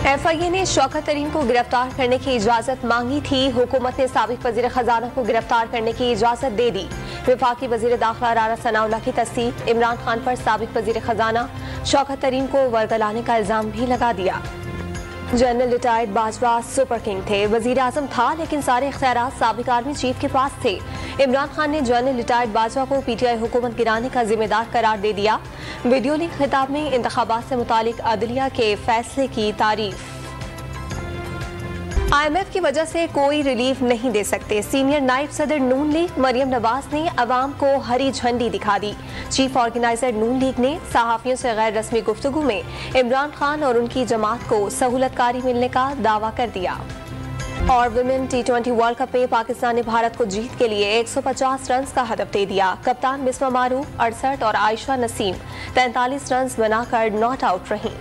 FIA ने शौकत तरीन को गिरफ्तार करने की इजाजत मांगी थी। हुकूमत ने साबिक वजीर खजाना को गिरफ्तार करने की इजाजत दे दी। वफाकी वजीर दाखिला राना सनाउल्लाह की तस्दीक। इमरान खान पर साबिक वजीर खजाना शौकत तरीन को वर्गलाने का इल्जाम भी लगा दिया। General retired Bajwa super king थे। वजीर आजम था लेकिन सारे इख्तियारात साबिक आर्मी चीफ के पास थे। इमरान खान ने जनरल रिटायर्ड बाजवा को PTI हुकूमत गिराने का जिम्मेदार करार दे दिया। वीडियो लिंक खिताब में इंतखाबात से मुतालिक अदलिया के फैसले की तारीफ। IMF की वजह से कोई रिलीफ नहीं दे सकते। सीनियर नायब सदर नून लीग मरियम नवाज ने अवाम को हरी झंडी दिखा दी। चीफ ऑर्गेनाइजर नून लीग ने सहाफियों से गैर रस्मी गुफ्तगू में इमरान खान और उनकी जमात को सहूलतकारी मिलने का दावा कर दिया। और विमेन T20 वर्ल्ड कप में पाकिस्तान ने भारत को जीत के लिए 150 रन का हदफ दे दिया। कप्तान बिस्मा मारूफ 68 और आयशा नसीम 43 रन बनाकर नॉट आउट रहीं।